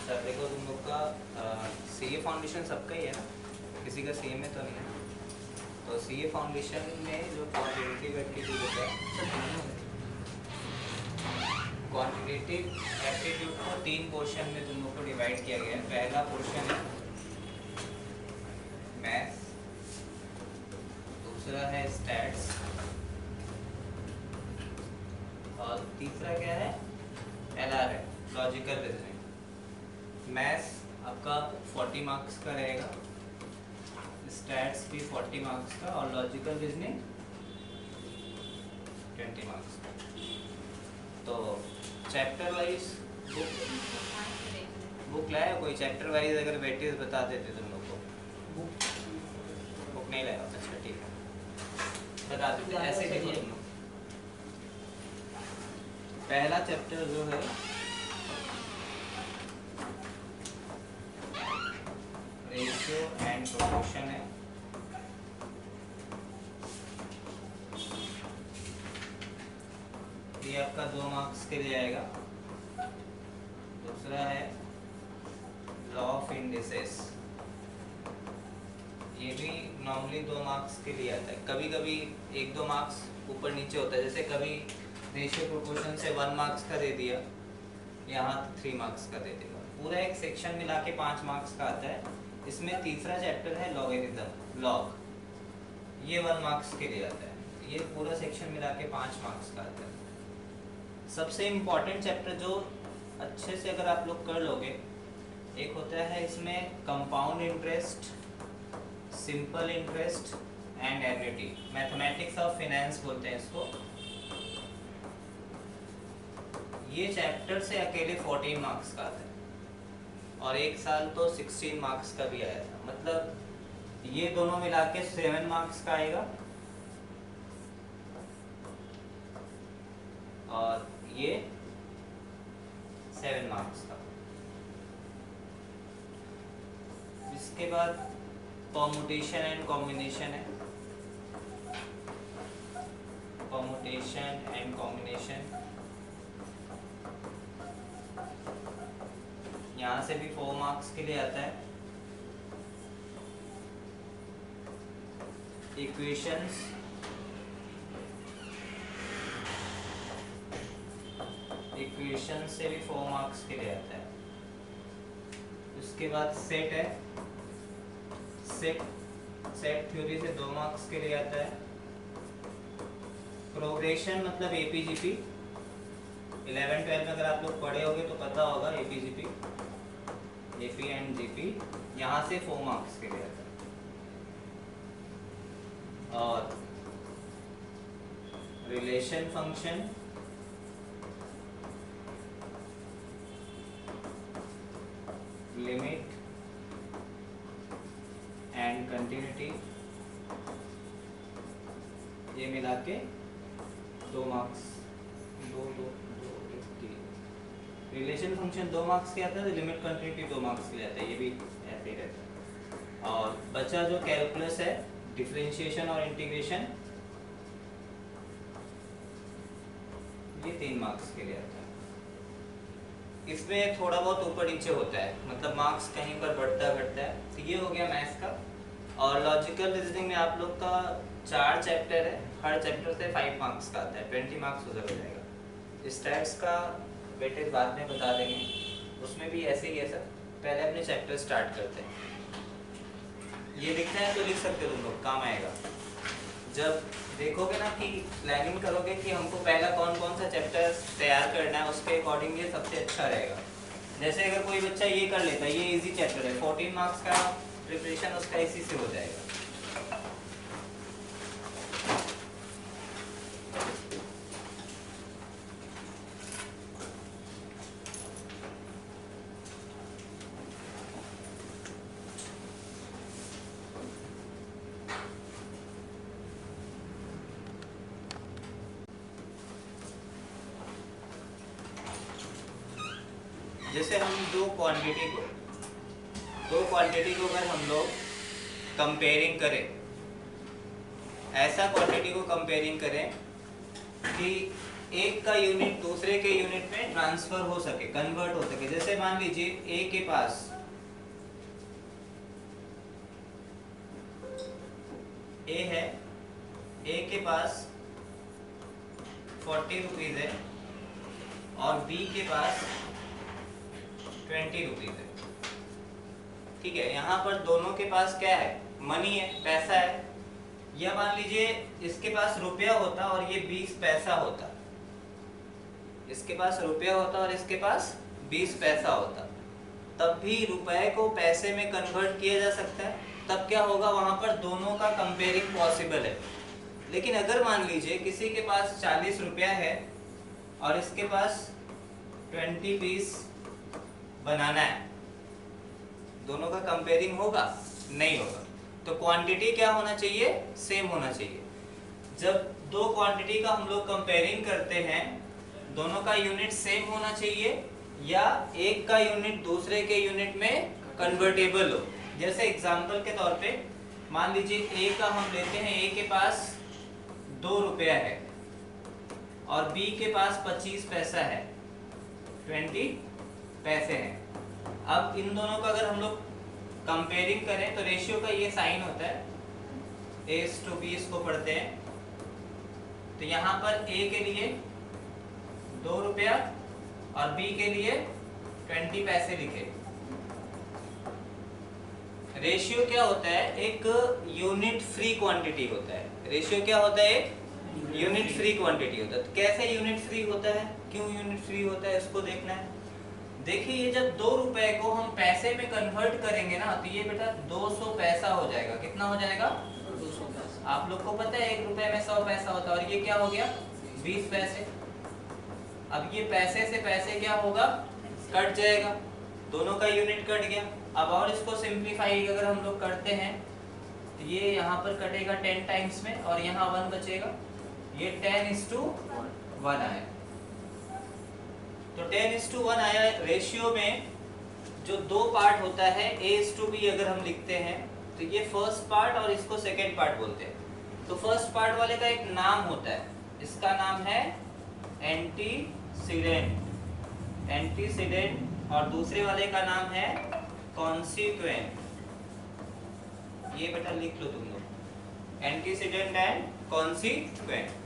अच्छा देखो तुम लोग का सीए फाउंडेशन सबका ही है ना, किसी का सीए में तो नहीं है। तो सीए फाउंडेशन में जो क्वांटिटेटिव एप्टीट्यूड होता है, क्वांटिटेटिव एप्टीट्यूड को 3 पोर्शन में तुम लोग को डिवाइड किया गया है। पहला पोर्शन है मैथ्स, दूसरा है स्टैट्स और तीसरा क्या है एलआर है, लॉजिकल रीजनिंग। मैथ्स आपका 40 मार्क्स का रहेगा, स्टैट्स भी 40 मार्क्स का और लॉजिकल रीजनिंग 20 मार्क्स का। तो चैप्टर वाइज बुक लाया कोई? चैप्टर वाइज अगर वेटेज बता देते तुम लोग को। बुक नहीं लाया? अच्छा ठीक है, बता देते। ऐसे देखो तुम लोग, पहला चैप्टर जो है रेशियो एंड प्रोपोर्शन है। ये आपका 2 मार्क्स के लिए आएगा। दूसरा है लॉ ऑफ इंडिसेस, ये भी नॉर्मली 2 मार्क्स के लिए आता है। कभी कभी 1-2 मार्क्स ऊपर नीचे होता है, जैसे कभी रेशियो प्रोपोर्शन से 1 मार्क्स का दे दिया, यहाँ 3 मार्क्स का दे देगा। पूरा एक सेक्शन मिला के 5 मार्क्स का आता है। इसमें तीसरा चैप्टर है लॉगरिथम, लॉग, ये 1 मार्क्स के लिए आता है। ये पूरा सेक्शन मिला के 5 मार्क्स का आता है। सबसे इम्पॉर्टेंट चैप्टर जो अच्छे से अगर आप लोग कर लोगे, एक होता है इसमें compound interest, simple interest and annuity, mathematics of finance बोलते हैं इसको। ये चैप्टर से अकेले 14 मार्क्स का आता है और एक साल तो 16 मार्क्स का भी आया था। मतलब ये दोनों मिला के 7 मार्क्स का आएगा और ये 7 मार्क्स का। इसके बाद परमुटेशन एंड कॉम्बिनेशन है, परमुटेशन एंड कॉम्बिनेशन, यहाँ से भी 4 मार्क्स के लिए आता है। इक्वेशंस, इक्वेशन से भी 4 मार्क्स के लिए आता है। उसके बाद सेट है, सेट थ्योरी से 2 मार्क्स के लिए आता है। प्रोग्रेशन मतलब एपीजीपी, 11-12 में अगर आप लोग पढ़े होंगे तो पता होगा एपीजीपी, एपी एंड जीपी, यहाँ से 4 मार्क्स के लिए आता है। और relation function, limit and continuity, ये मिला के 2 मार्क्स, 2 रिलेशन फंक्शन 2 मार्क्स के आता है, लिमिट कंटिन्यूटी 2 मार्क्स के लिए आता है। ये भी ऐसे ही रहता है। और बचा जो कैलकुलस है, डिफरेंशिएशन और इंटीग्रेशन, ये 3 मार्क्स के लिए आता है। इसमें थोड़ा बहुत ऊपर नीचे होता है, मतलब मार्क्स कहीं पर बढ़ता घटता है। तो ये हो गया मैथ्स का। और लॉजिकल रीजनिंग में आप लोग का 4 चैप्टर है, हर चैप्टर से 5 मार्क्स का आता है, 20 मार्क्स उधर हो जाएगा। स्टैट्स का वेटेज बाद में बता देंगे, उसमें भी ऐसे ही है सर। पहले अपने चैप्टर स्टार्ट करते हैं। ये लिखना है तो लिख सकते हो तुम लोग, काम आएगा। जब देखोगे ना कि प्लानिंग करोगे कि हमको पहला कौन कौन सा चैप्टर तैयार करना है, उसके अकॉर्डिंग ये सबसे अच्छा रहेगा। जैसे अगर कोई बच्चा ये कर लेता है, ये इजी चैप्टर है, 14 मार्क्स का प्रिपरेशन उसका इसी से हो जाएगा। जैसे हम दो क्वांटिटी को अगर हम लोग कंपेयरिंग करें, ऐसा क्वांटिटी को कंपेयरिंग करें कि एक का यूनिट दूसरे के यूनिट में ट्रांसफर हो सके, कन्वर्ट हो सके। जैसे मान लीजिए ए के पास ए है, ए के पास 40 रुपीज है और बी के पास 20 रुपीज है। ठीक है, यहाँ पर दोनों के पास क्या है, मनी है, पैसा है। या मान लीजिए इसके पास रुपया होता और ये 20 पैसा होता, इसके पास रुपया होता और इसके पास 20 पैसा होता, तब भी रुपए को पैसे में कन्वर्ट किया जा सकता है। तब क्या होगा, वहां पर दोनों का कंपेयरिंग पॉसिबल है। लेकिन अगर मान लीजिए किसी के पास 40 रुपया है और इसके पास 20 पीस बनाना है, दोनों का कंपेयरिंग होगा? नहीं होगा। तो क्वांटिटी क्या होना चाहिए, सेम होना चाहिए। जब दो क्वांटिटी का हम लोग कंपेयरिंग करते हैं, दोनों का यूनिट सेम होना चाहिए या एक का यूनिट दूसरे के यूनिट में कन्वर्टेबल हो। जैसे एग्जांपल के तौर पे मान लीजिए ए का हम लेते हैं, ए के पास 2 रुपया है और बी के पास 25 पैसा है, 20 पैसे हैं। अब इन दोनों का अगर हम लोग कंपेयरिंग करें तो रेशियो का ये साइन होता है, A/B इसको पढ़ते हैं। तो यहाँ पर ए के लिए 2 रुपया और बी के लिए 20 पैसे लिखे। रेशियो क्या होता है, एक यूनिट फ्री क्वांटिटी होता है। रेशियो क्या होता है, एक यूनिट फ्री क्वांटिटी होता है। तो कैसे यूनिट फ्री होता है, क्यों यूनिट फ्री होता है, इसको देखना है। देखिए ये जब 2 रुपए को हम पैसे में कन्वर्ट करेंगे ना, तो ये बेटा 200 पैसा हो जाएगा। कितना हो जाएगा, 200 पैसा। आप लोग को पता है 1 रुपए में 100 पैसा होता है और ये क्या हो गया, 20 पैसे। अब ये पैसे से पैसे क्या होगा, कट जाएगा, दोनों का यूनिट कट गया। अब और इसको सिंप्लीफाई अगर हम लोग करते हैं तो ये यहाँ पर कटेगा 10 टाइम्स में और यहाँ 1 बचेगा, ये 10:1 आया। तो 10:1 आया। रेशियो में जो 2 पार्ट होता है A/B अगर हम लिखते हैं तो ये फर्स्ट पार्ट और इसको सेकेंड पार्ट बोलते हैं। तो फर्स्ट पार्ट वाले का एक नाम होता है, इसका नाम है एंटीसीडेंट, और दूसरे वाले का नाम है कॉन्सिक्वेंट। ये बेटा लिख लो तुम लोग, एंटीसीडेंट एंड कॉन्सिक्वेंट।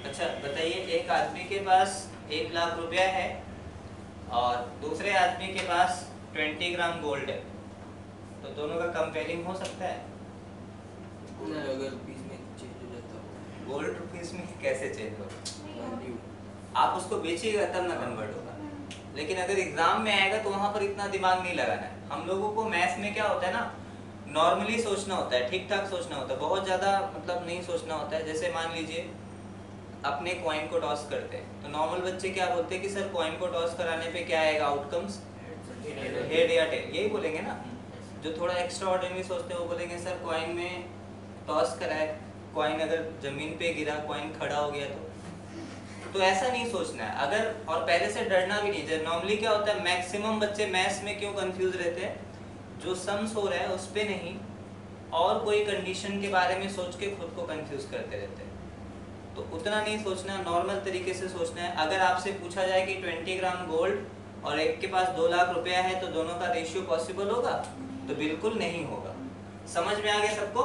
अच्छा बताइए, एक आदमी के पास 1 लाख रुपया है और दूसरे आदमी के पास 20 ग्राम गोल्ड है, तो दोनों का कंपेयरिंग हो सकता है? नहीं, अगर रुपीस में चेंज हो जाता हो। गोल्ड रुपीस में कैसे चेंज होगा, आप उसको बेचिएगा तब ना कन्वर्ट होगा। लेकिन अगर एग्जाम में आएगा तो वहां पर इतना दिमाग नहीं लगाना है। हम लोगों को मैथ्स में क्या होता है ना, नॉर्मली सोचना होता है, ठीक ठाक सोचना होता है, बहुत ज्यादा मतलब नहीं सोचना होता है। जैसे मान लीजिए अपने कॉइन को टॉस करते हैं तो नॉर्मल बच्चे क्या बोलते हैं कि सर कॉइन को टॉस कराने पे क्या आएगा, आउटकम्स हेड या टेल, यही बोलेंगे ना। जो थोड़ा एक्स्ट्रा ऑर्डिनरी सोचते हैं वो बोलेंगे सर कॉइन में टॉस कराए, कॉइन अगर जमीन पे गिरा, कॉइन खड़ा हो गया तो ऐसा नहीं सोचना है। अगर और पहले से डरना भी नहीं। नॉर्मली क्या होता है, मैक्सिमम बच्चे मैथ्स में क्यों कंफ्यूज रहते हैं, जो सम्स हो रहा है उस पे नहीं और कोई कंडीशन के बारे में सोच के खुद को कंफ्यूज करते रहते हैं। तो उतना नहीं सोचना, नॉर्मल तरीके से सोचना है। अगर आपसे पूछा जाए कि 20 ग्राम गोल्ड और एक के पास 2 लाख रुपया है तो दोनों का रेशियो पॉसिबल होगा, तो बिल्कुल नहीं होगा। समझ में आ गया सबको?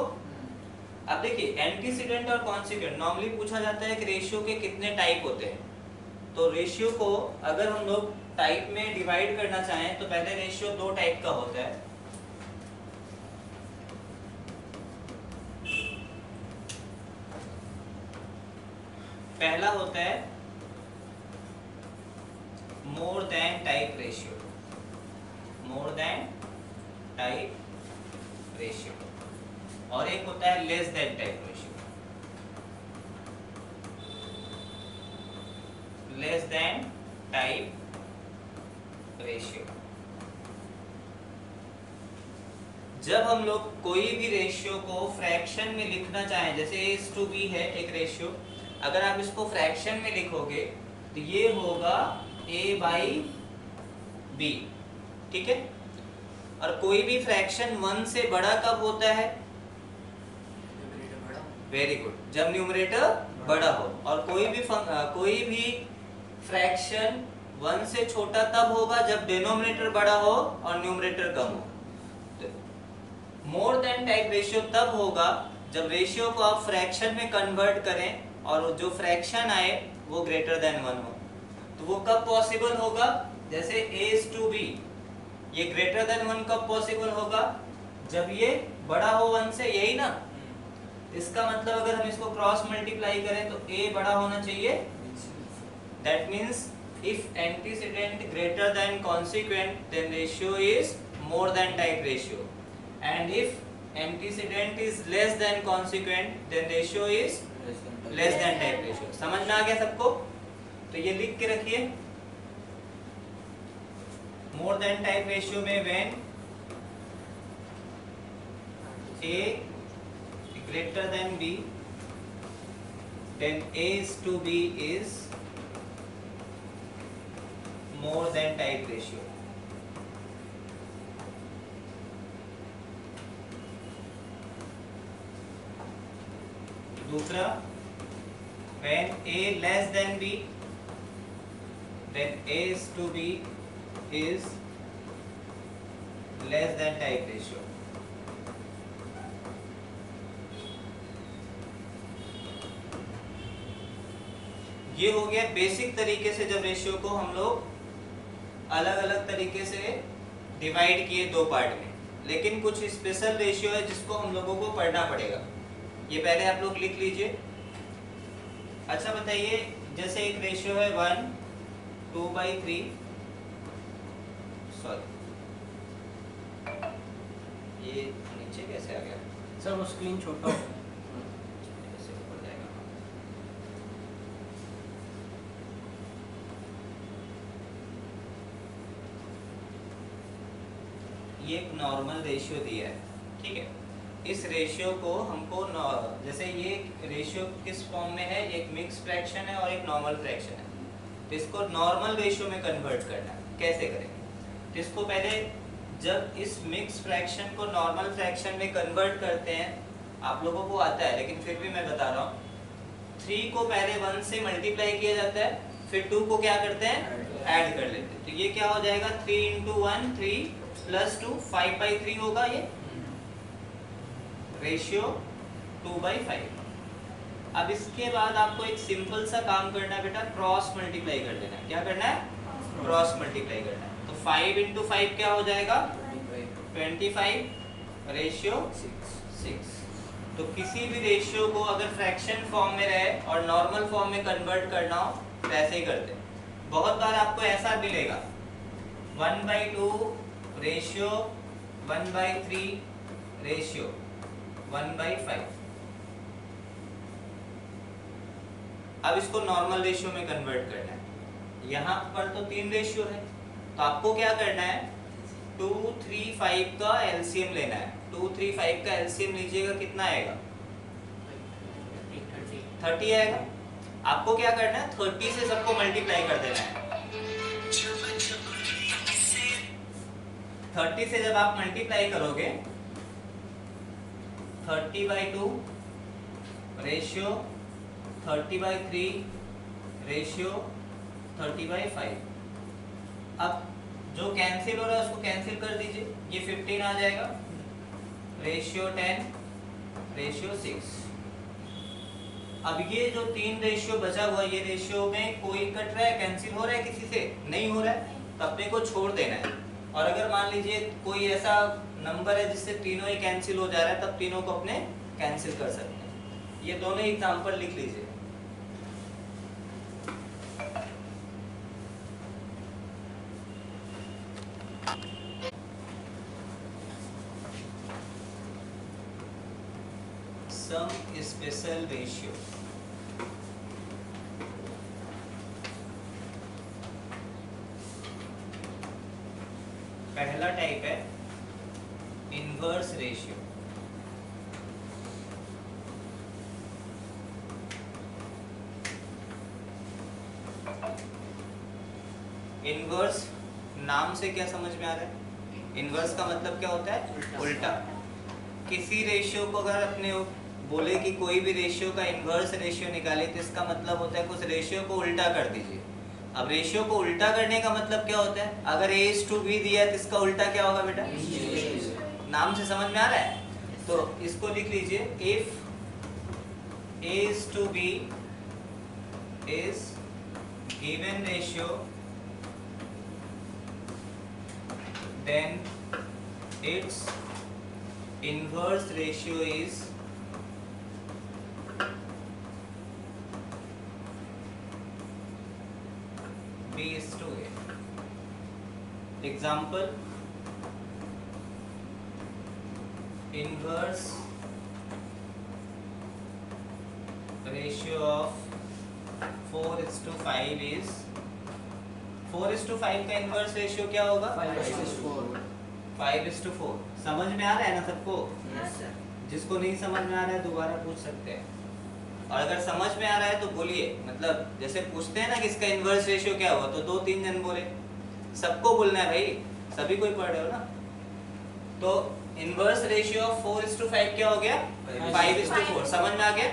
अब देखिए एंटीसीडेंट और कॉन्सिक्वेंट नॉर्मली पूछा जाता है कि रेशियो के कितने टाइप होते हैं। तो रेशियो को अगर हम लोग टाइप में डिवाइड करना चाहें तो पहले रेशियो 2 टाइप का होता है। पहला होता है मोर देन टाइप रेशियो, मोर देन टाइप रेशियो, और एक होता है less than type ratio, less than type ratio. जब हम लोग कोई भी रेशियो को फ्रैक्शन में लिखना चाहें, जैसे A:B है एक रेशियो, अगर आप इसको फ्रैक्शन में लिखोगे तो ये होगा A/B, ठीक है। और कोई भी फ्रैक्शन 1 से बड़ा कब होता है? वेरी गुड, जब न्यूमरेटर बड़ा हो। और कोई भी फ्रैक्शन 1 से छोटा तब होगा जब डिनोमिनेटर बड़ा हो और न्यूमरेटर कम हो। मोर देन टाइप रेशियो तब होगा जब रेशियो को आप फ्रैक्शन में कन्वर्ट करें और जो फ्रैक्शन आए वो ग्रेटर देन 1 हो। तो वो कब पॉसिबल होगा? जैसे A:B, ये ग्रेटर देन 1 कब पॉसिबल होगा? जब ये बड़ा हो 1 से, यही ना। इसका मतलब अगर हम इसको क्रॉस मल्टीप्लाई करें तो A बड़ा होना चाहिए। That means if antecedent greater than consequent then ratio is more than type ratio, and if antecedent is less than consequent then ratio is less than type ratio। समझ में आ गया सबको? तो ये लिख के रखिए, more than type ratio में when A greater than B then A:B is more than type ratio। दूसरा, when A less than B then A:B is less than type ratio। ये हो गया बेसिक तरीके से जब रेशियो को हम लोग अलग अलग तरीके से डिवाइड किए दो पार्ट में। लेकिन कुछ स्पेशल रेशियो है जिसको हम लोगों को पढ़ना पड़ेगा, ये पहले आप लोग लिख लीजिए। अच्छा बताइए, जैसे एक रेशियो है 1:2/3, सॉरी ये नीचे कैसे आ गया सर? वो स्क्रीन छोटा हो ऐसे ऊपर जाएगा। ये एक नॉर्मल रेशियो दिया है, ठीक है। इस रेशियो को हमको जैसे ये रेशियो किस फॉर्म में है, एक मिक्स फ्रैक्शन है और एक नॉर्मल फ्रैक्शन है। तो इसको नॉर्मल रेशियो में कन्वर्ट करना है। कैसे करेंगे? तो इसको पहले जब इस मिक्स फ्रैक्शन को नॉर्मल फ्रैक्शन में कन्वर्ट करते हैं, आप लोगों को आता है लेकिन फिर भी मैं बता रहा हूँ, 3 को पहले 1 से मल्टीप्लाई किया जाता है, फिर 2 को क्या करते हैं? ऐड कर लेते हैं। तो ये क्या हो जाएगा? 3 × 1 3 + 2 5/3 होगा ये रेशियो 2/5। अब इसके बाद आपको एक सिंपल सा काम करना है बेटा, क्रॉस मल्टीप्लाई कर देना है। क्या करना है? क्रॉस मल्टीप्लाई करना है। तो 5 × 5 क्या हो जाएगा? 25 रेशियो 6। तो किसी भी रेशियो को अगर फ्रैक्शन फॉर्म में रहे और नॉर्मल फॉर्म में कन्वर्ट करना हो तो ऐसे ही करते हैं। बहुत बार आपको ऐसा मिलेगा 1/2 रेशियो 1/3 रेशियो 1/5। अब इसको नॉर्मल रेशियो में कन्वर्ट करना है। यहाँ पर तो 3 रेशियो है, तो आपको क्या करना है? 2, 3, 5 का एलसीएम लेना है। 2, 3, 5 का एलसीएम लीजिएगा, कितना आएगा? 30 आएगा। आपको क्या करना है? 30 से सबको मल्टीप्लाई कर देना है। 30 से जब आप मल्टीप्लाई करोगे 30/2 रेशियो 30/3 रेशियो 30/5। अब जो कैंसिल हो रहा है उसको कैंसिल कर दीजिए, ये 15 आ जाएगा रेशियो 10 रेशियो 6। अब ये जो 3 रेशियो बचा हुआ, ये रेशियो में कोई कट रहा है, कैंसिल हो रहा है किसी से? नहीं हो रहा है, तो अपने को छोड़ देना है। और अगर मान लीजिए कोई ऐसा नंबर है जिससे तीनों ही कैंसिल हो जा रहा है, तब तीनों को अपने कैंसिल कर सकते हैं। ये दोनों एग्जांपल लिख लीजिए। Some special ratio. पहला टाइप है इनवर्स इनवर्स रेशियो। इनवर्स नाम से क्या समझ में आ रहा है? इनवर्स का मतलब क्या होता है? उल्टा। किसी रेशियो को अगर अपने बोले कि कोई भी रेशियो का इनवर्स रेशियो निकाले तो इसका मतलब होता है कुछ रेशियो को उल्टा कर दीजिए। अब रेशियो को उल्टा करने का मतलब क्या होता है? अगर A:B दिया है तो इसका उल्टा क्या होगा बेटा? नाम से समझ में आ रहा है? तो इसको लिख लीजिए, if A:B is given ratio then its inverse ratio is B:A. Example, inverse ratio of 4:5 is 4:5 का इनवर्स रेशियो क्या होगा? 5:4। समझ में आ रहा है ना सबको? जिसको नहीं समझ में आ रहा है दोबारा पूछ सकते हैं, और अगर समझ में आ रहा है तो बोलिए। मतलब जैसे पूछते हैं ना कि इसका इनवर्स रेशियो क्या हुआ, तो 2-3 जन बोले, सबको बोलना है भाई, सभी कोई पढ़ रहे हो ना। तो इनवर्स रेशियो ऑफ 4:5 क्या हो गया? 5:4। समझ में आ गया?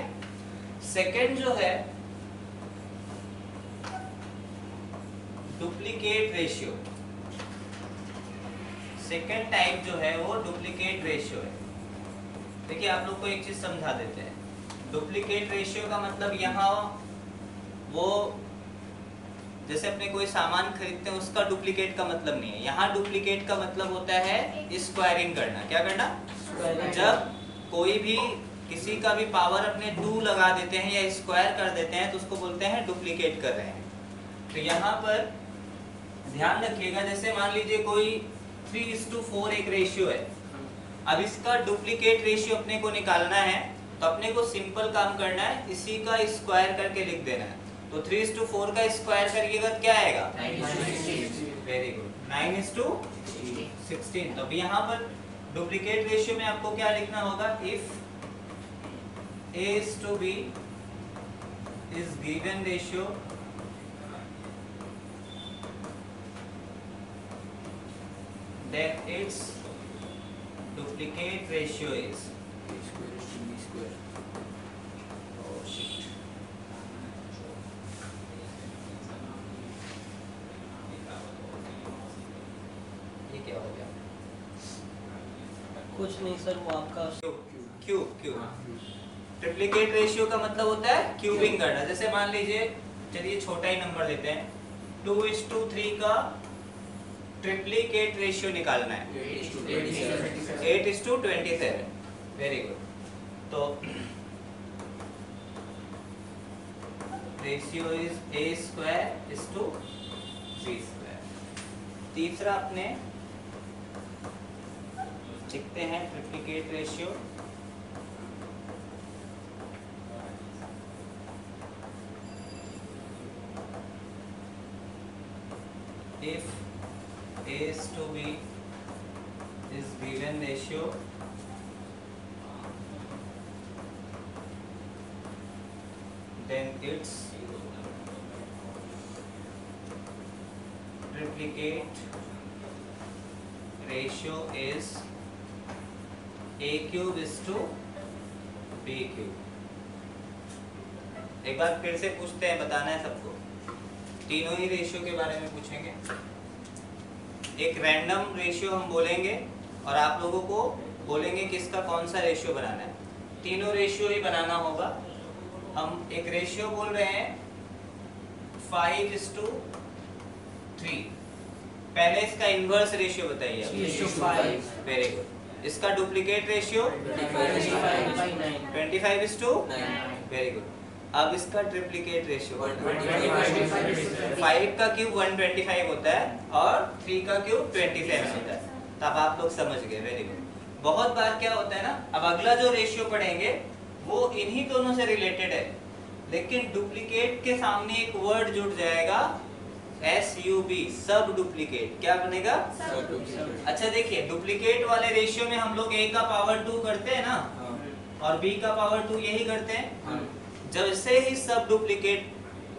सेकंड जो है डुप्लीकेट रेशियो। सेकंड टाइप जो है वो डुप्लीकेट रेशियो है। देखिए आप लोग को एक चीज समझा देते हैं। डुप्लीकेट रेशियो का मतलब यहाँ वो जैसे अपने कोई सामान खरीदते हैं उसका डुप्लीकेट का मतलब नहीं है। यहाँ डुप्लीकेट का मतलब होता है स्क्वायरिंग करना। क्या करना? जब कोई भी किसी का भी पावर अपने 2 लगा देते हैं या स्क्वायर कर देते हैं तो उसको बोलते हैं डुप्लीकेट कर रहे हैं। तो यहाँ पर ध्यान रखिएगा, जैसे मान लीजिए कोई 3:4 एक रेशियो है। अब इसका डुप्लीकेट रेशियो अपने को निकालना है तो अपने को सिंपल काम करना है, इसी का स्क्वायर करके लिख देना है। तो 3:4 का स्क्वायर करिएगा क्या आएगा? Very good, 9:16। तो अभी यहाँ पर डुप्लीकेट रेशियो में आपको क्या लिखना होगा? If A:B is given ratio then its duplicate ratio is oh shit ये क्या हो गया? कुछ नहीं सर, वो आपका क्यूब। ट्रिप्लिकेट रेशियो का मतलब होता है क्यूबिंग करना। जैसे मान लीजिए, चलिए छोटा ही नंबर लेते हैं, 2:3 का ट्रिप्लिकेट रेशियो निकालना है 8:27। Very good. तो रेशियो इज A²:B²। तीसरा अपने लिखते हैं triplicate ratio if A:B is given ratio then its triplicate ratio is A⁴:B⁴। एक बार फिर से पूछते हैं, बताना है सबको। तीनों ही रेशियो के बारे में पूछेंगे। एक रैंडम रेशियो हम बोलेंगे और आप लोगों को बोलेंगे कि इसका कौन सा रेशियो बनाना है। तीनों रेशियो ही बनाना होगा। हम एक रेशियो बोल रहे हैं 5:3। पहले इसका इनवर्स रेशियो बताइए। 3:5। Very good. इसका डुप्लीकेट रेशियो 25:9। Very good. अब इसका ट्रिप्लिकेट रेशियो 5 का क्यूब 125 होता है और 3 का क्यूब 27 होता है। तब आप लोग समझ गए। Very good. बहुत बार क्या होता है ना, अब अगला जो रेशियो पढ़ेंगे वो इन्हीं दोनों से रिलेटेड है, लेकिन डुप्लीकेट के सामने एक वर्ड जुड़ जाएगा SUB सब डुप्लीकेट क्या बनेगा? अच्छा देखिए, डुप्लीकेट वाले रेशियो में हम लोग A का पावर 2 करते हैं ना, और B का पावर 2 यही करते हैं। जब से ही सब डुप्लीकेट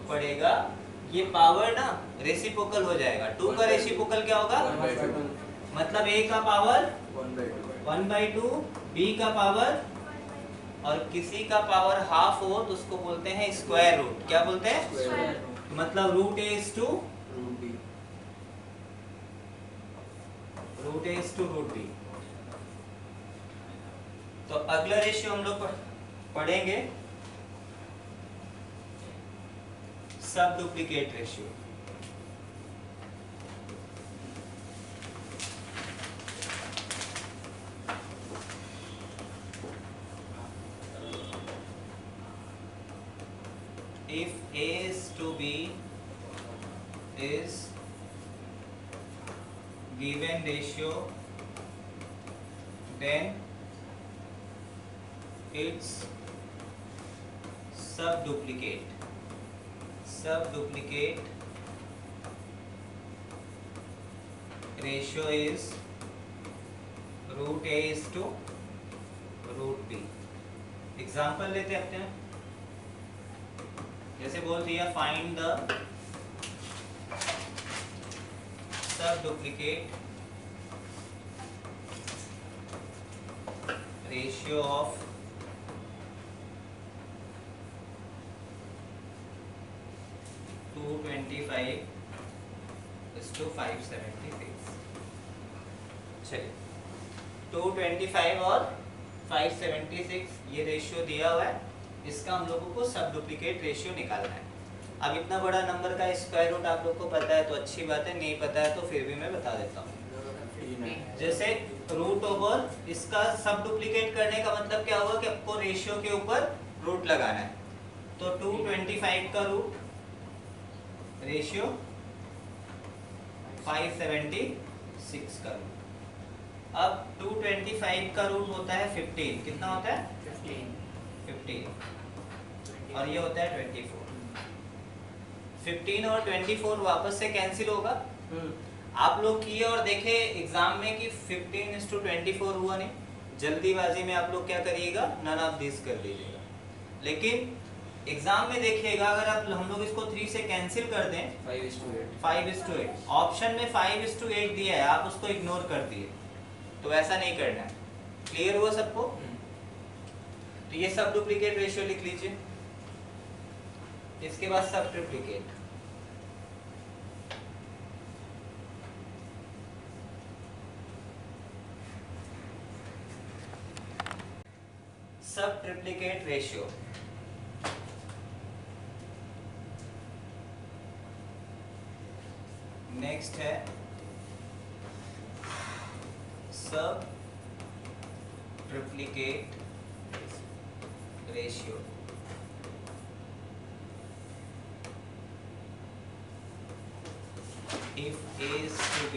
पड़ेगा, ये पावर ना रेसिप्रोकल हो जाएगा। 2 का रेसिप्रोकल क्या होगा? मतलब A का पावर 1/2, B का पावर, और किसी का पावर हाफ हो तो उसको बोलते हैं स्क्वायर रूट। क्या बोलते हैं? मतलब root A is to root B। तो अगला रेशियो हम लोग पढ़ेंगे subduplicate ratio. If A is to B is given ratio, then its subduplicate ratio is root A is to root B। Example लेते हैं अपने, जैसे बोल दिया find the subduplicate ratio of two 25 is to 576। चलिए 225 और 576 ये ratio दिया हुआ है, इसका हम लोगों को सब डुप्लीकेट रेशियो निकालना है। अब इतना बड़ा नंबर का स्क्वायर रूट आप लोग को पता है तो अच्छी बात है, नहीं पता है तो फिर भी मैं बता देता हूँ। जैसे रूट ओवर, इसका सब डुप्लीकेट करने का मतलब क्या हुआ कि आपको रेशियो के ऊपर रूट लगाना है। तो 225 का रूट रेशियो 576 का रूट। अब 225 का रूट होता है 15। कितना होता है? 15 और ये होता है 24। 15 और 24 वापस से कैंसिल होगा। आप लोग किए और देखे एग्जाम में कि 15:24 हुआ नहीं। जल्दीबाजी में आप लोग क्या करिएगा, नन ऑफ दिस कर लीजिएगा। लेकिन एग्जाम में देखिएगा, अगर आप हम लोग इसको 3 से कैंसिल कर दें 5:8, ऑप्शन में 5:8 दिया है, आप उसको इग्नोर कर दिए, तो ऐसा नहीं करना है। क्लियर हुआ सबको? तो ये सब डुप्लीकेट रेशियो लिख लीजिए। इसके बाद सब ट्रिप्लीकेट। सब ट्रिप्लीकेट रेशियो नेक्स्ट है सब triplicate ratio. If A is to B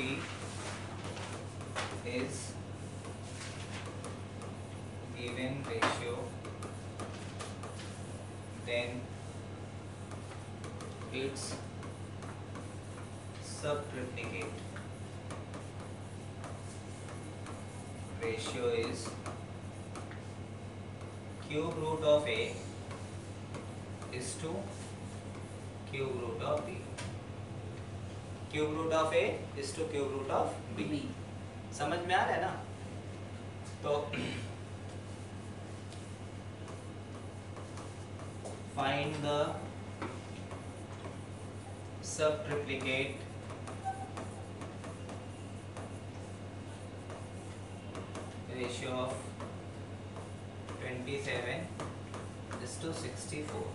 is given ratio, then its subtriplicate ratio is cube root of A is to cube root of B। Cube root of A is to cube root of B. समझ में आ रहा है ना? तो find the subtriplicate ratio of 27:64।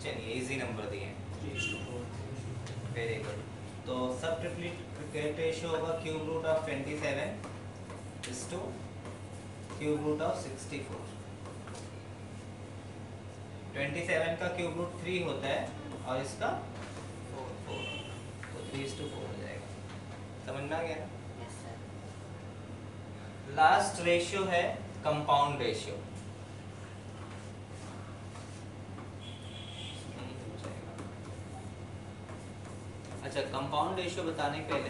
चलिए easy number दिए हैं, वेरी गुड। तो सब ट्रिप्लीकेट रेशियो होगा cube root of 27 is to cube root of 64। 27 का क्यूब रूट 3 होता है और इसका 4, तो 3:4 हो जाएगा। समझ में आ गया? लास्ट रेशियो है कंपाउंड रेशियो। अच्छा, कंपाउंड रेशियो बताने के पहले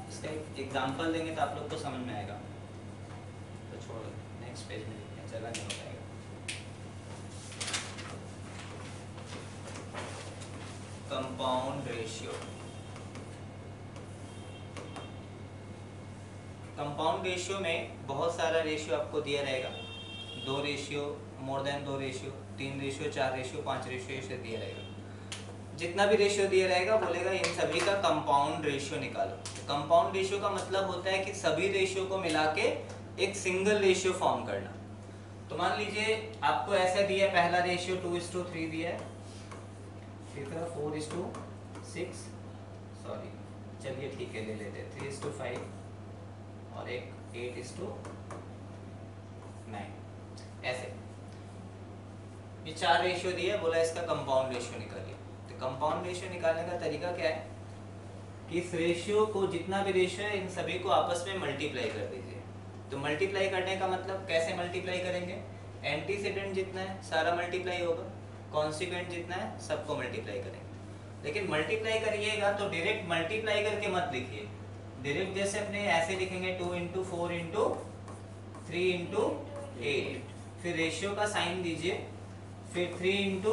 इसका एक एग्जांपल देंगे तो आप लोग को समझ में आएगा। तो छोड़ो, नेक्स्ट पेज में लिखते हैं, जगह नहीं हो पाएगा। Compound ratio. कंपाउंड रेशियो में बहुत सारा रेशियो आपको दिया रहेगा, 2 ratio, more than 2 ratio, 3 ratio, 4 ratio, 5 ratio, ऐसे दिया रहेगा। जितना भी रेशियो दिया रहेगा बोलेगा इन सभी का कंपाउंड रेशियो निकालो। कंपाउंड रेशियो का मतलब होता है कि सभी रेशियो को मिला के एक सिंगल रेशियो फॉर्म करना। तो मान लीजिए आपको ऐसा दिया है, पहला रेशियो 2:3 दिया है, तीसरा 4:6, सॉरी चलिए ठीक है ले लेते हैं 3:5 और एक 8:9, ऐसे ये 4 रेशियो दिए, बोला इसका कंपाउंड रेशियो निकालिए। तो कंपाउंड रेशियो निकालने का तरीका क्या है कि इस रेशियो को, जितना भी रेशियो है इन सभी को आपस में मल्टीप्लाई कर दीजिए। तो मल्टीप्लाई करने का मतलब कैसे मल्टीप्लाई करेंगे, एंटीसीडेंट जितना है सारा मल्टीप्लाई होगा, कॉन्सिक्वेंट जितना है सबको मल्टीप्लाई करेंगे। लेकिन मल्टीप्लाई करिएगा तो डायरेक्ट मल्टीप्लाई करके मत लिखिए, डायरेक्ट जैसे अपने ऐसे लिखेंगे 2 × 4 × 3 × 8, फिर रेशियो का साइन दीजिए, फिर 3 ×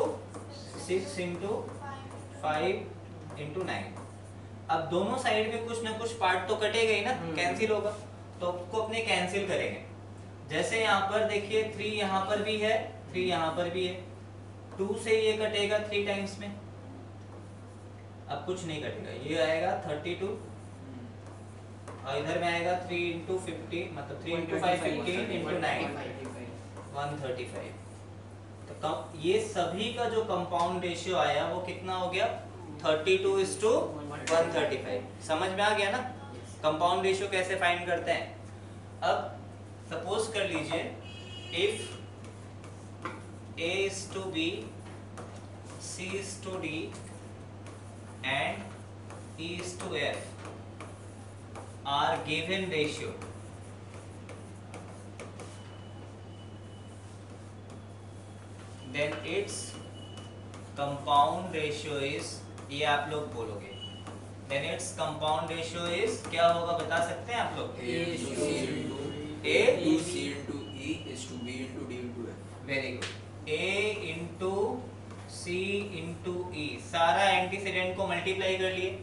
6 × 5 × 9। अब दोनों साइड में कुछ ना कुछ पार्ट तो कटेगा ही ना, कैंसिल होगा, तो आपको अपने कैंसिल करेंगे। जैसे यहाँ पर देखिए 3 यहाँ पर भी है, 3 यहाँ पर भी है, 2 से ये कटेगा 3 टाइम्स में, अब कुछ नहीं कटेगा, ये आएगा 32 और इधर में आएगा 3 × 50, मतलब 3 × 5 15 × 9 135। तो ये सभी का जो कंपाउंड रेशियो आया वो कितना हो गया, 32:135। समझ में आ गया ना कंपाउंड रेशियो कैसे फाइंड करते हैं। अब सपोज कर लीजिए if A:B, C:D and E:F are given ratio, then its compound ratio is, ये आप लोग बोलोगे, then its compound ratio is क्या होगा बता सकते हैं आप लोग, very good, A × C × E, सारा एंटीसीडेंट को मल्टीप्लाई कर लिए,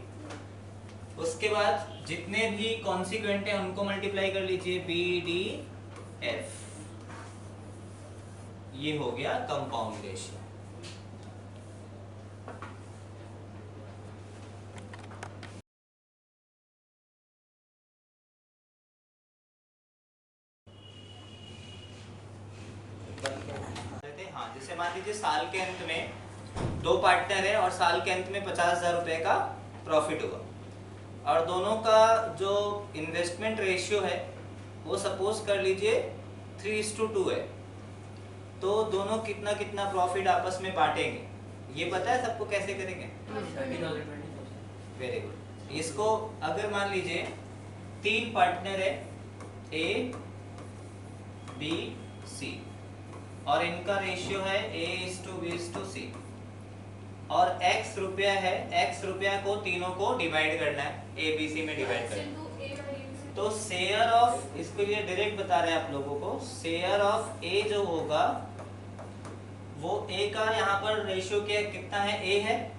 उसके बाद जितने भी कॉन्सिक्वेंट हैं उनको मल्टीप्लाई कर लीजिए, B D F, ये हो गया कंपाउंड रेशियो। हाँ, जैसे मान लीजिए साल के अंत में 2 पार्टनर है और साल के अंत में 50,000 रुपए का प्रॉफिट हुआ, और दोनों का जो इन्वेस्टमेंट रेशियो है वो सपोज कर लीजिए 3:2 है, तो दोनों कितना कितना प्रॉफिट आपस में बांटेंगे, ये पता है सबको कैसे करेंगे, वेरी गुड। इसको अगर मान लीजिए 3 पार्टनर है A B C और इनका रेशियो है A:B:C, और X रुपया है, X रुपया को तीनों को डिवाइड करना है, ABC में डिवाइड करना है। तो शेयर ऑफ, इसके लिए डायरेक्ट बता रहे हैं आप लोगों को, शेयर ऑफ A जो होगा वो A का यहाँ पर रेशियो क्या कितना है, A है,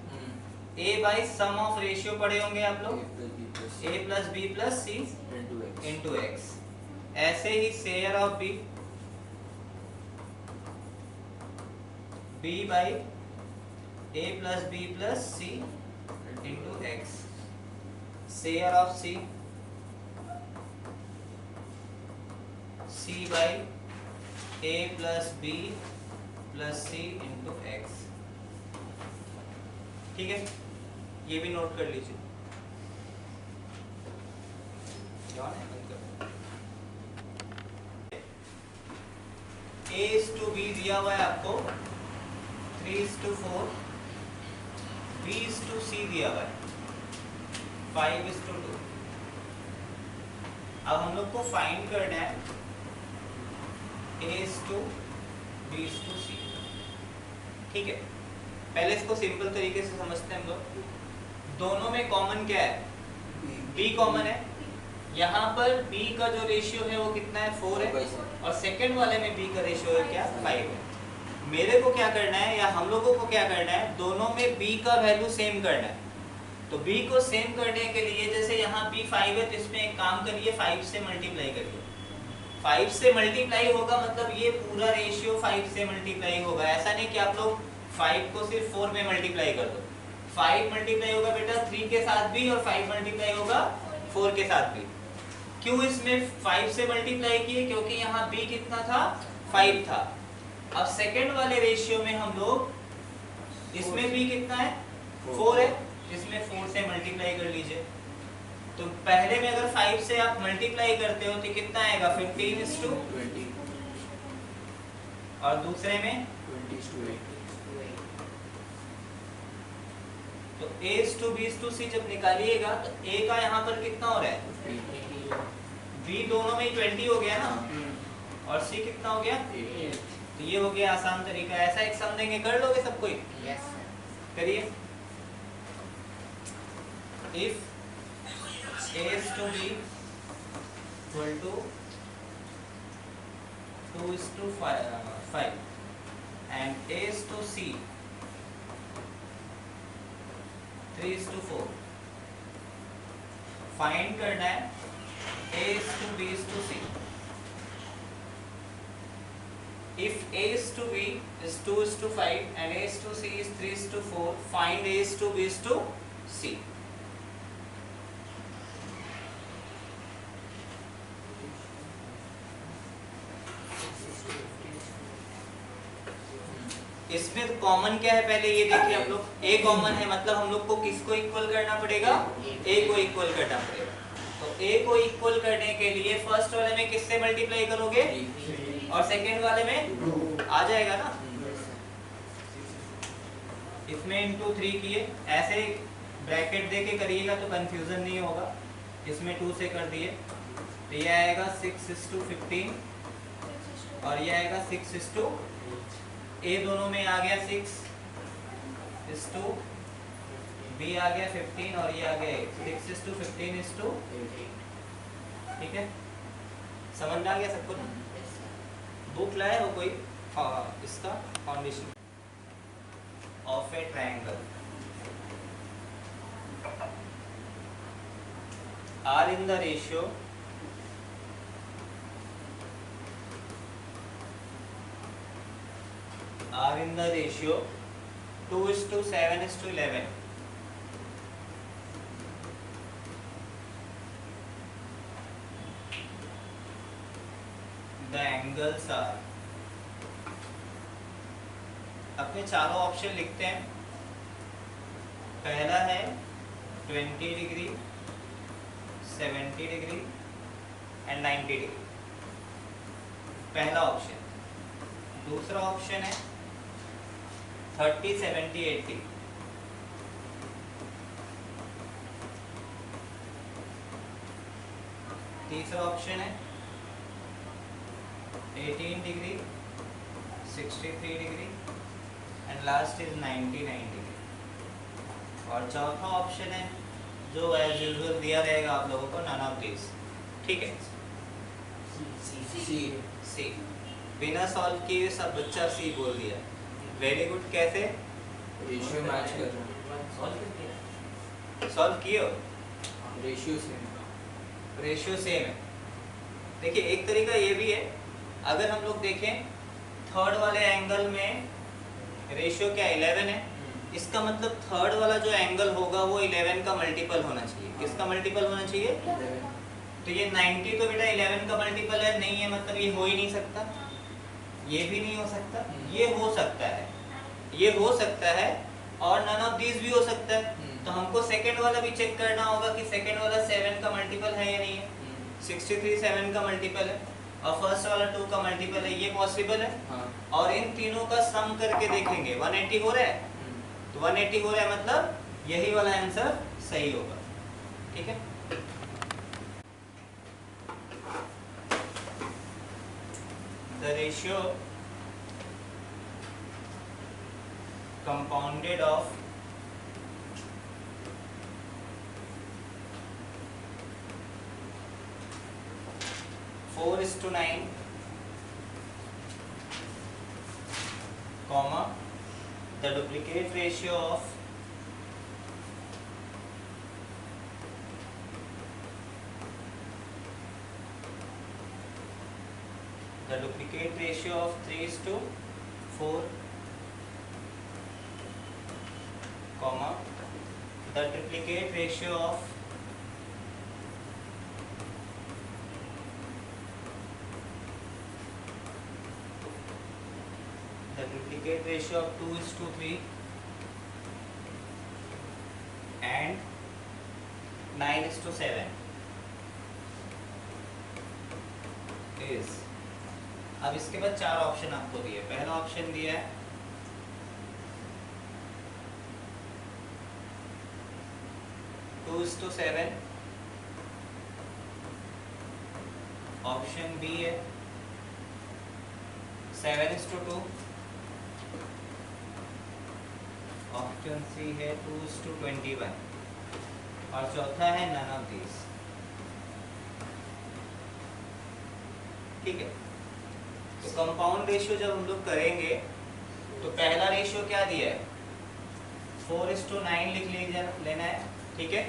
A by sum of ratio पढ़े होंगे आप लोग, A + B + C × X। ऐसे ही share of B, B by A + B + C × X। Share of C, C by A + B + C × X। ठीक है, ये भी नोट कर लीजिए। A:B दिया हुआ है आपको 3:4, B:C दिया हुआ है 5:2। अब हम लोग को फाइंड करना है A:B:C। ठीक है, पहले इसको सिंपल तरीके से समझते हैं हम लोग। दोनों में कॉमन क्या है? b कॉमन है। यहाँ पर b का जो रेशियो है वो कितना है? 4 है। और सेकंड वाले में b का रेशियो है क्या? 5 है। मेरे को क्या करना है या हम लोगों को क्या करना है? दोनों में b का वैल्यू सेम करना है। तो b को सेम करने के लिए जैसे यहाँ b 5 है तो इसमें एक काम करिए, 5 से मल्टीप्लाई करिए। 5 से मल्टीप्लाई होगा मतलब ये पूरा रेशियो 5 से मल्टीप्लाई होगा। ऐसा नहीं कि आप लोग 5 को सिर्फ 4 में मल्टीप्लाई कर दो। 5 मल्टीप्लाई होगा बेटा 3 के साथ भी और 5 मल्टीप्लाई होगा 4 के साथ भी। क्यों इसमें 5 से मल्टीप्लाई किए? क्योंकि यहाँ b कितना था? 5 था। अब सेकंड वाले रेशियो में हम लोग इसमें b कितना है? 4 है। इसमें 4 से मल्टीप्लाई कर लीजिए। तो पहले में अगर 5 से आप मल्टीप्लाई करते हो तो कितना आएगा? 15:20। और दूसरे में 20:8। तो a:b:c जब निकालिएगा तो a का यहाँ पर कितना हो रहा है? b दोनों में 20 हो गया ना, और c कितना हो गया? 8। तो ये हो गया आसान तरीका। ऐसा एक सम देंगे, कर लोगे सब कोई? यस करिए। If a:b equal to 2:5 and a:c 3:4, find करना है a:b:c। If a:b is 2:5 and a:c is 3:4, find a:b:c। इसमें तो कॉमन क्या है पहले ये देखिए आप लोग। a कॉमन है मतलब हम लोग को किसको इक्वल करना पड़ेगा? a को इक्वल करना पड़ेगा। तो a को इक्वल करने के लिए फर्स्ट वाले में किससे मल्टीप्लाई करोगे? और सेकंड वाले में आ जाएगा ना। इसमें इंटू 3 किए, ऐसे ब्रैकेट देके करिएगा तो कंफ्यूजन नहीं होगा। इसमें 2 से कर दिए तो ये आएगा 6:15 और ये आएगा 6:, a दोनों में आ गया 6:, b आ गया 15 और ये आ गया 6:15:, ठीक है। समझ में आ गया सबको ना? बुक लाए हो कोई? इसका foundation of a triangle are in the ratio are in the ratio 2:7:11. The angles are, अपने चारों ऑप्शन लिखते हैं। पहला है 20 डिग्री, 70 डिग्री एंड 90 डिग्री, पहला ऑप्शन। दूसरा ऑप्शन है 30, 70, 80। तीसरा ऑप्शन है 18 degree, 63 degree and last is 99 degree. और चौथा ऑप्शन है जो एज यूजुअल दिया रहेगा आप लोगों को, नन ऑफ दिस, ठीक है। सी बिना सॉल्व किए सब बच्चा सी बोल दिया। Very good. कैसे? रेशियो मैच कर रहा है। सॉल्व किए हो? Ratio same. रेशियो सेम है। देखिए एक तरीका ये भी है, अगर हम लोग देखें थर्ड वाले एंगल में रेशियो क्या 11 है, इसका मतलब थर्ड वाला जो एंगल होगा वो 11 का मल्टीपल होना चाहिए। किसका मल्टीपल होना चाहिए? तो ये 90 तो बेटा 11 का मल्टीपल है, नहीं है मतलब ये हो ही नहीं सकता। ये भी नहीं हो सकता, ये हो सकता है, ये हो सकता है और नन ऑफ दीज भी हो सकता है। तो हमको सेकंड वाला भी चेक करना होगा कि सेकंड वाला 7 का मल्टीपल है या नहीं है। 63 7 का मल्टीपल है और फर्स्ट वाला 2 का मल्टीपल है, ये पॉसिबल है। और इन तीनों का सम करके देखेंगे 180 हो रहा है, तो 180 हो रहा है मतलब यही वाला आंसर सही होगा, ठीक है। The ratio compounded of 4:9, comma the duplicate ratio of the duplicate ratio of 3:4, comma the triplicate ratio of the duplicate ratio of 2:3 and 9:7 is। अब इसके बाद चार ऑप्शन आपको दिए। पहला ऑप्शन दिया है 2:7, ऑप्शन बी है 7:2, ऑप्शन सी है 2:21 और चौथा है नन ऑफ दीज। ठीक है, तो कंपाउंड रेशियो जब हम लोग करेंगे तो पहला रेशियो क्या दिया है 4:9 लिख लेना है। ठीक है,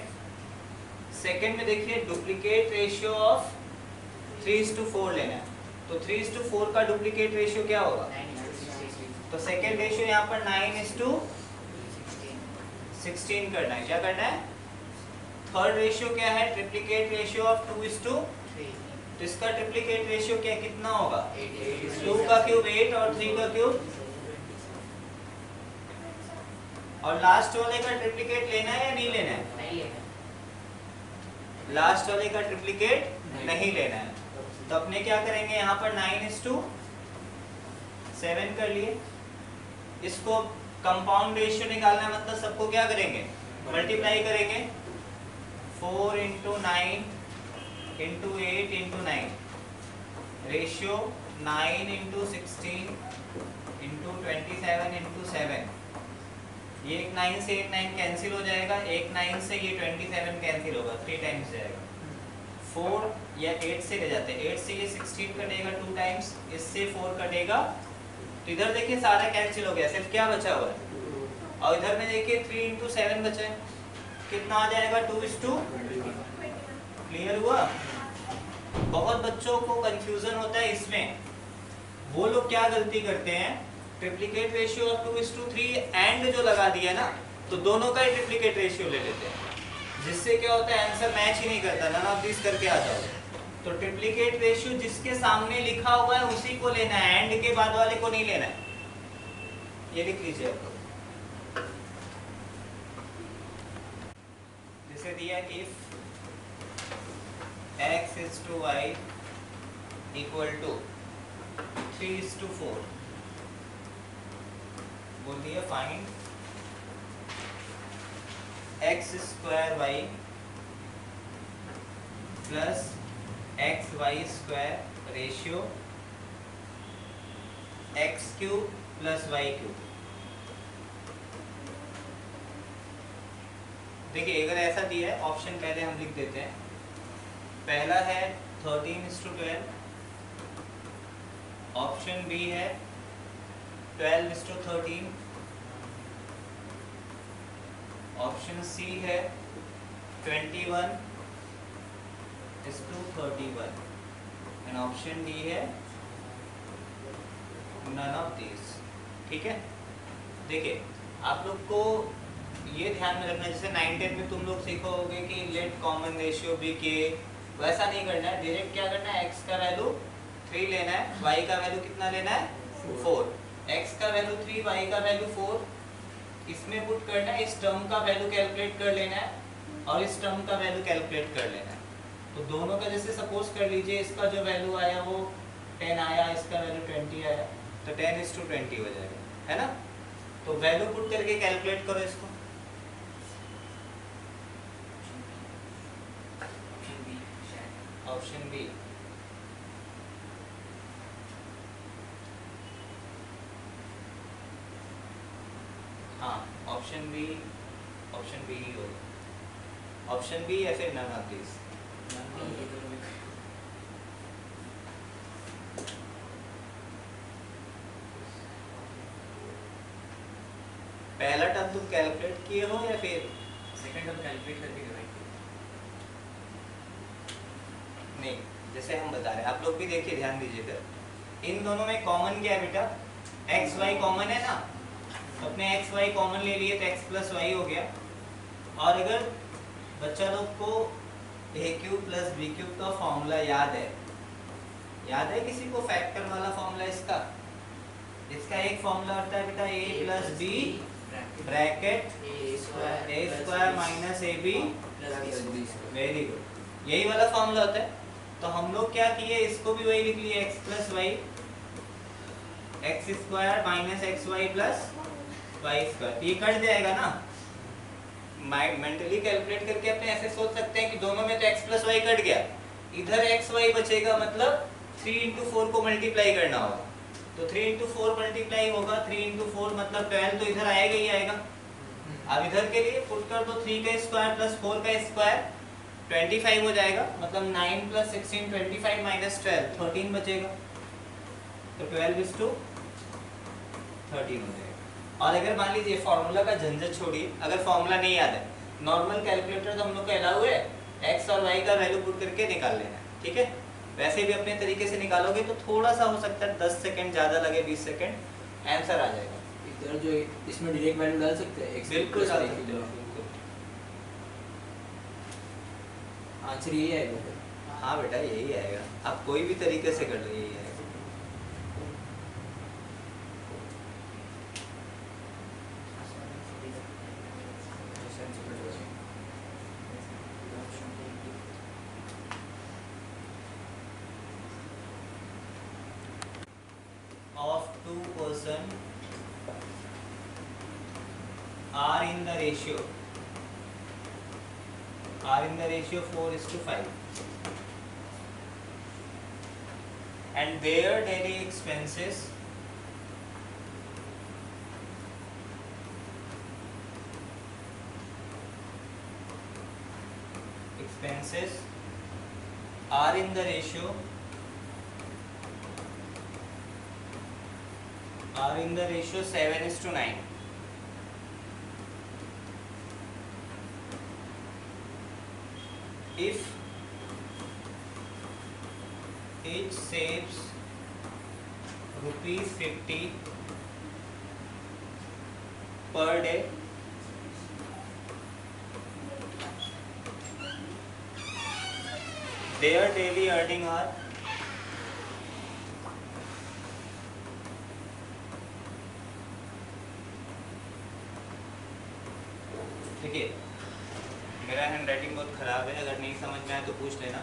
सेकंड में देखिए डुप्लीकेट रेशियो ऑफ 3:4 लेना है। तो 3:4 का डुप्लीकेट रेशियो क्या होगा, तो सेकंड रेशियो यहाँ पर 9:16 करना है। क्या करना है, थर्ड रेशियो क्या है ट्रिप्लीकेट रेशियो ऑफ 2:3, तो इसका ट्रिप्लीकेट रेशियो क्या कितना होगा 2 का क्यूब 8 और 3 का क्यूब, और लास्ट वाले का ट्रिप्लीकेट लेना है या नहीं लेना है, लास्ट वाले का ट्रिप्लीकेट नहीं लेना है। तो अपने क्या करेंगे यहाँ पर 9:7 कर लिए। इसको कंपाउंड रेशियो निकालना है, मतलब सबको क्या करेंगे मल्टीप्लाई करेंगे 4 × 9 × 8 × 9 रेशियो 9 × 16 × 27 × 7। ये एक 9 से एक 9 कैंसिल हो जाएगा, एक 9 से ये 27 कैंसिल होगा, 3 टाइम्स जाएगा। 4 या 8 से ले जाते हैं, 8 से ये 16 कटेगा 2 टाइम्स, इससे 4 कटेगा, तो इधर देखिए सारा कैंसिल हो गया, सिर्फ क्या बचा हुआ है, और इधर में देखिए 3 × 7 बचा है, कितना आ जाएगा 2:2। क्लियर हुआ। बहुत बच्चों को कंफ्यूजन होता है इसमें, वो लोग क्या गलती करते हैं ट्रिप्लीकेट रेशियो ऑफ 2:3 एंड जो लगा दिया ना, तो दोनों का ही ट्रिप्लीकेट रेशियो ले लेते हैं, जिससे क्या होता है आंसर मैच ही नहीं करता, नन ऑफ दिस करके आ जाओगे। तो ट्रिप्लीकेट रेशियो जिसके सामने लिखा हुआ है उसी को लेना है, एंड के बाद वाले को नहीं लेना है। ये लिख लीजिए आप लोग, जैसे दिया if x is to y equal to 3:4, बोल दिया find x² y plus xy² ratio x³ plus y³। देखिए अगर ऐसा दिया है ऑप्शन पहले हम लिख देते हैं। पहला है 13:12, ऑप्शन बी है 12:13, ऑप्शन सी है 21:31 एंड ऑप्शन डी है नन ऑफ दिस। ठीक है, देखिए आप लोग को ये ध्यान में रखना, जैसे 9-10 में तुम लोग सीखोगे कि लेट कॉमन रेशियो बी के, वैसा नहीं करना है। डायरेक्ट क्या करना है, x का वैल्यू 3 लेना है, y का वैल्यू कितना लेना है 4, x का वैल्यू 3 y का वैल्यू 4, इसमें पुट करना है, इस टर्म का वैल्यू कैलकुलेट कर लेना है और इस टर्म का वैल्यू कैलकुलेट कर लेना है। तो दोनों का जैसे सपोज कर लीजिए इसका जो वैल्यू आया वो 10 आया, इसका वैल्यू 20 आया, तो 10:20 हो जाएगा, है ना। तो वैल्यू पुट करके कैलकुलेट करो इसको। ऑप्शन बी, हाँ ऑप्शन बी ही होगा, ऑप्शन बी या फिर नन ऑफ दिस। तुम कैलकुलेट किए हो या फिर सेकंड टर्म कैलकुलेट करके डिवाइड नहीं? जैसे हम बता रहे हैं, आप लोग भी देखिए, ध्यान दीजिएगा, इन दोनों में कॉमन क्या है बेटा? एक्स वाई कॉमन है ना, तो अपने एक्स वाई कॉमन ले लिए तो एक्स प्लस वाई हो गया। और अगर बच्चा लोग को ए क्यूब प्लस बी क्यूब का फॉर्मूला याद है किसी को फैक्टर वाला फॉर्मूला इसका? इसका एक फॉर्मूला होता है बेटा A plus B bracket A square minus A B. Very good, यही वाला फॉर्मूला होता है। तो हम लोग क्या किए, इसको भी वही लिख लिए, x plus y x square minus x y plus y square. ये कट जाएगा ना, मेंटली कैलकुलेट करके अपने ऐसे सोच सकते हैं कि दोनों में तो x प्लस वाई कट गया, इधर एक्स वाई बचेगा, मतलब 3 into 4 को मल्टीप्लाई करना होगा। तो 3 into 4 मल्टीप्लाई होगा, 3 into 4 मतलब 12, तो इधर आएगा ही आएगा। अब इधर के लिए पुट कर दो, 3 का स्क्वायर प्लस 4 का स्क्वायर 25 हो जाएगा, मतलब 9 प्लस 16 25 माइनस 12 13 बचेगा, तो 12 is to 13 हो जाएगा। और अगर मान लीजिए फॉर्मूला का झंझट छोड़िए, अगर फॉर्मूला नहीं याद है, नॉर्मल कैलकुलेटर तो हम लोग को अलाउ है, एक्स और वाई का वैल्यू पुट करके निकाल लेना है, ठीक है? वैसे भी अपने तरीके से निकालोगे तो थोड़ा सा हो सकता है 10 सेकंड ज़्यादा लगे, 20 सेकंड, आंसर आ जाएगा। इधर जो इसमें डायरेक्ट वैल्यू डाल सकते हैं, बिल्कुल डाल सकते हो। आंसर यही आएगा। हाँ बेटा यही आएगा, आप कोई भी तरीके से कर लो, यही आएगा। Of two person are in the ratio 4:5, and their daily expenses are in the ratio 7:9. If each saves ₹50 per day, their daily earning are देखिए, मेरा हैंड राइटिंग बहुत ख़राब है, अगर नहीं समझ में आए तो पूछ लेना।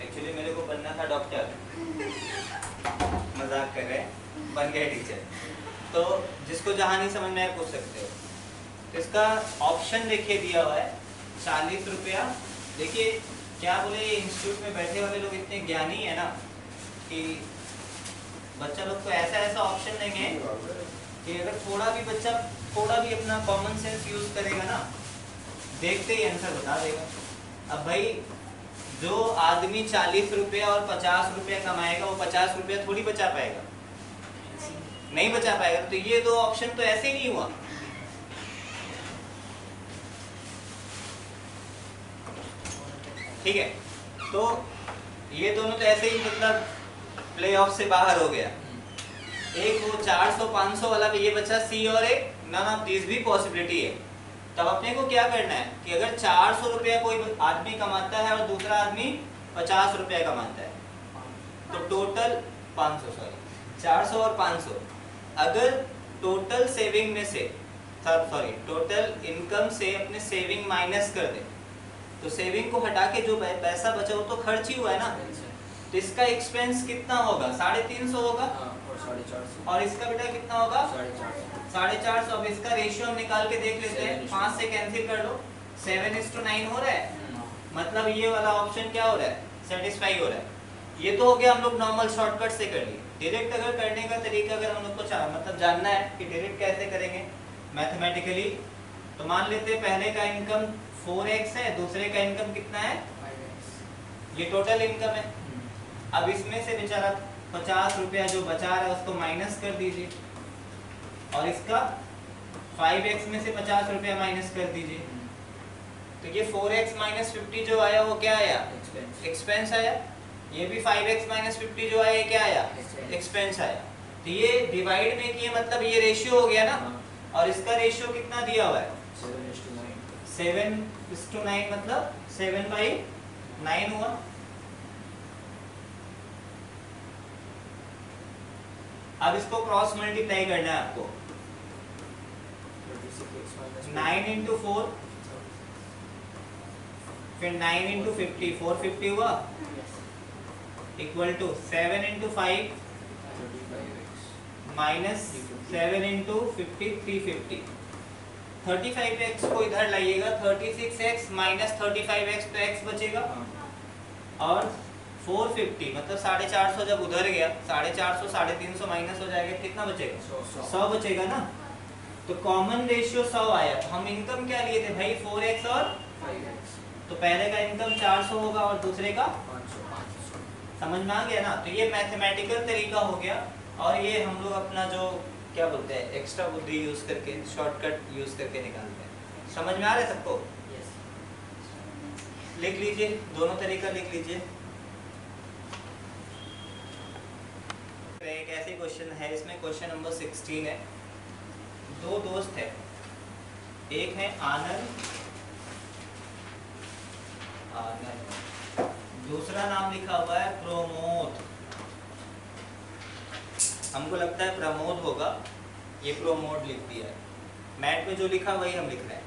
एक्चुअली मेरे को बनना था डॉक्टर, मजाक कर रहे हैं, बन गए टीचर। तो जिसको जहाँ नहीं समझ में आए पूछ सकते हो। तो इसका ऑप्शन देखिए दिया हुआ है 40 रुपया। देखिए क्या बोले, इंस्टीट्यूट में बैठे वाले लोग इतने ज्ञानी है ना कि बच्चा लोग को ऐसा ऑप्शन देंगे कि अगर थोड़ा भी बच्चा थोड़ा भी अपना कॉमन सेंस यूज करेगा ना, देखते ही आंसर बता देगा। अब भाई जो आदमी 40 रुपया और 50 रुपया कमाएगा, वो 50 रुपया थोड़ी बचा पाएगा, नहीं बचा पाएगा। तो ये दो ऑप्शन तो ऐसे ही नहीं हुआ। ठीक है, तो ये दोनों तो ऐसे ही मतलब प्ले ऑफ से बाहर हो गया। एक वो 400-500 वाला भी, ये बचा सी, और एक नन ऑफ दिस भी पॉसिबिलिटी है। तब अपने को क्या करना है कि अगर 400 रुपया कोई आदमी कमाता है और दूसरा आदमी 50 रुपया कमाता है, तो टोटल 400 और 500, अगर टोटल सेविंग में से टोटल इनकम से अपने सेविंग माइनस कर दे, तो सेविंग को हटा के जो पैसा बचा वो तो खर्च ही हुआ है ना। तो इसका एक्सपेंस कितना होगा? 350 होगा। और 450। और इसका बेटा कितना होगा? 450। 450। अब इसका रेशियो हम निकाल के देख लेते हैं, 5 से कैंसिल कर लो, 7:9 हो रहा है। मतलब ये वाला ऑप्शन क्या हो रहा है? सेटिस्फाई हो रहा है। ये तो हो गया हम लोग नॉर्मल शॉर्टकट से कर लिए। डायरेक्ट अगर करने का तरीका अगर हम लोग को मतलब जानना है कि डायरेक्ट कैसे करेंगे मैथमेटिकली, तो मान लेते हैं पहले का इनकम 4x है, दूसरे का इनकम कितना है? ये टोटल इनकम है। अब इसमें से बेचारा 50 रुपया जो बचा रहा है उसको माइनस कर दीजिए, और इसका 5x में से 50 रुपया माइनस कर दीजिए, तो ये 4x माइनस 50 जो आया वो क्या आया? एक्सपेंस आया। ये भी 5x माइनस 50 जो आया ये क्या आया? एक्सपेंस आया। तो ये डिवाइड में किए मतलब ये रेशियो हो गया ना, और इसका रेशियो कितना दिया हुआ है? 7:9 मतलब 7/9 हुआ। अब इसको क्रॉस मल्टीप्लाई करना है आपको। 9 इंटू 4 फिर 9 इंटू 50 450 हुआ equal to 7 into 5 minus 7 into 50 350। 35x को इधर लाइएगा, 36x माइनस 35x तो x बचेगा, और 450 मतलब 450 जब उधर गया 450 350 माइनस हो जाएगा, कितना बचेगा? 100 बचेगा ना। तो कॉमन रेशियो 100 आया। तो हम इनकम क्या लिए थे भाई? 4x और 5x। तो पहले का इनकम 400 होगा और दूसरे का 500। समझ में आ गया ना। तो ये मैथमेटिकल तरीका हो गया, और ये हम लोग अपना जो क्या बोलते हैं एक्स्ट्रा बुद्धि यूज करके शॉर्टकट यूज करके निकालते हैं। समझ में आ रहा है सबको? लिख लीजिए, दोनों तरीका लिख लीजिए। एक ऐसे क्वेश्चन है, इसमें क्वेश्चन नंबर 16 है। दो दोस्त है, एक है आनंद, दूसरा नाम लिखा हुआ है प्रमोद। हमको लगता है प्रमोद होगा, ये प्रमोद लिख दिया है। मैट में जो लिखा वही हम लिख रहे हैं।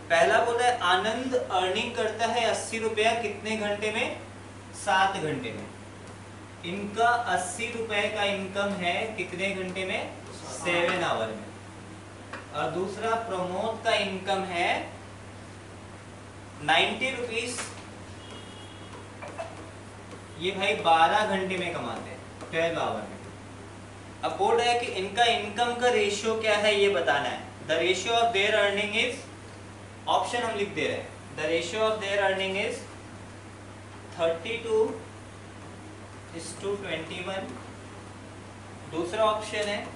पहला बोला है आनंद अर्निंग करता है 80 रुपया कितने घंटे में? 7 घंटे में। इनका 80 रुपए का इनकम है कितने घंटे में? 7 आवर में। और दूसरा प्रमोद का इनकम है 90 रुपीज, ये भाई 12 घंटे में कमाते हैं, 12 आवर में। अब बोल रहा है कि इनका इनकम का रेशियो क्या है ये बताना है। The ratio of their earning is, option हम लिख दे रहे हैं, the ratio of their earning is 32:21। दूसरा ऑप्शन है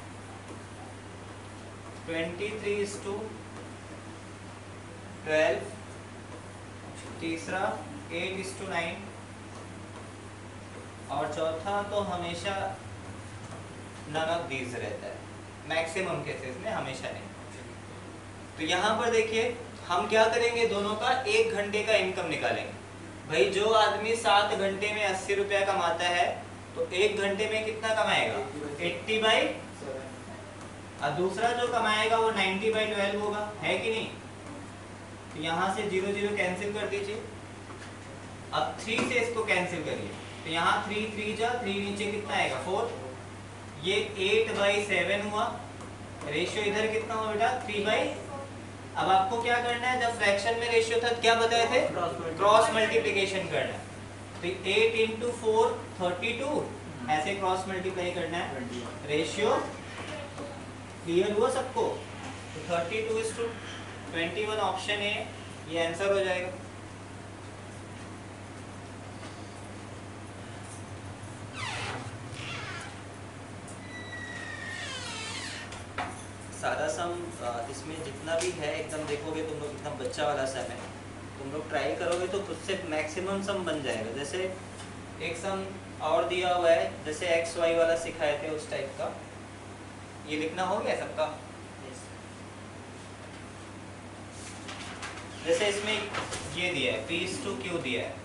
23:12। तीसरा 8:9, और चौथा तो हमेशा नन ऑफ दीज रहता है, मैक्सिमम केसेस में, हमेशा नहीं। तो यहाँ पर देखिए हम क्या करेंगे, दोनों का 1 घंटे का इनकम निकालेंगे। भाई जो आदमी 7 घंटे में 80 रुपया कमाता है तो 1 घंटे में कितना कमाएगा? 80/7। और दूसरा जो कमाएगा वो 90/12 होगा, है कि नहीं? तो यहाँ से 0 0 कैंसिल कर दीजिए। अब 3 से इसको कैंसिल करिए, तो यहाँ 3 3 जा 3 नीचे कितना आएगा? 4। ये 8/7 हुआ। रेशियो इधर कितना हुआ बेटा? 3/। अब आपको क्या करना है, जब फ्रैक्शन में रेशियो था क्या बताए थे? क्रॉस मल्टीप्लिकेशन करना है। तो 8 × 4 32, ऐसे क्रॉस मल्टीप्लाई करना है। रेशियो क्लियर हुआ सबको? तो 32:21 ऑप्शन ए ये आंसर हो जाएगा। सादा सम इसमें जितना भी है एकदम देखोगे तुम लोग, एकदम बच्चा वाला सम है, तुम लोग ट्राई करोगे तो खुद से मैक्सिमम सम बन जाएगा। जैसे एक सम और दिया हुआ है, जैसे एक्स वाई वाला सिखाए थे उस टाइप का, ये लिखना हो गया सबका? जैसे इसमें ये दिया है P/Q दिया है,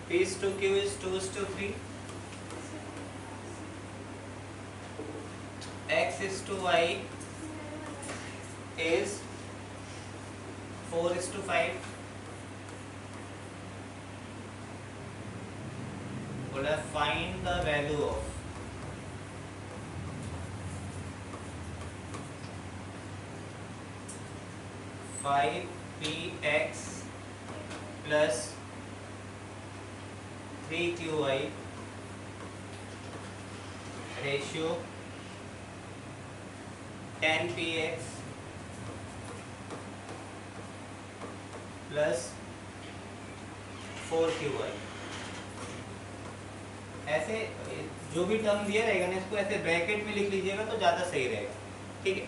P/Q is 2:3, X/Y is 4:5। बोला find the value of (5px + 3qy) ratio 10px + 4qy। ऐसे जो भी टर्म दिया रहेगा ना, इसको ऐसे ब्रैकेट में लिख लीजिएगा तो ज़्यादा सही रहेगा। ठीक है,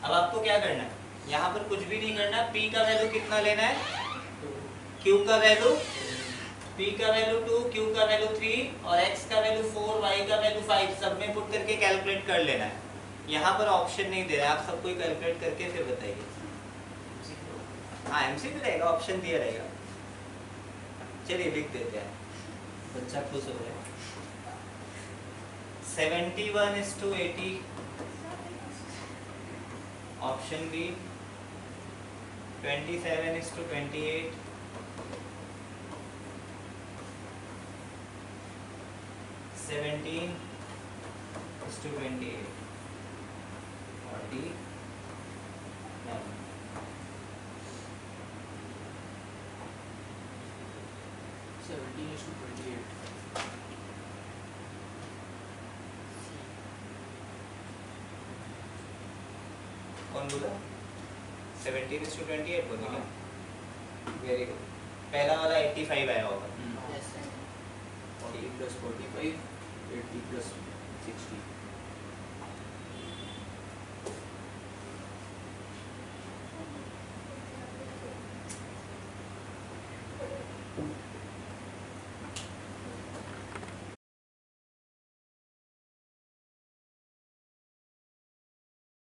अब आपको क्या करना है, यहाँ पर कुछ भी नहीं करना, p का वैल्यू कितना लेना है, q का वैल्यू, p का वैल्यू 2, q का वैल्यू 3 और x का वैल्यू 4, y का वैल्यू 5 सब में पुट करके कैलकुलेट कर लेना है। यहाँ पर ऑप्शन नहीं दे रहा, आप सबको कैलकुलेट करके फिर बताइए। हाँ एमसीक्यू रहेगा, ऑप्शन दिया रहेगा। चलिए लिख देते हैं, बच्चा खुश हो जाए। 71:80, ऑप्शन बी 27:28, 17:28 और डी 9। कौन बोला? 17:28 बोला क्या? Very good. पहला वाला 85 आया होगा।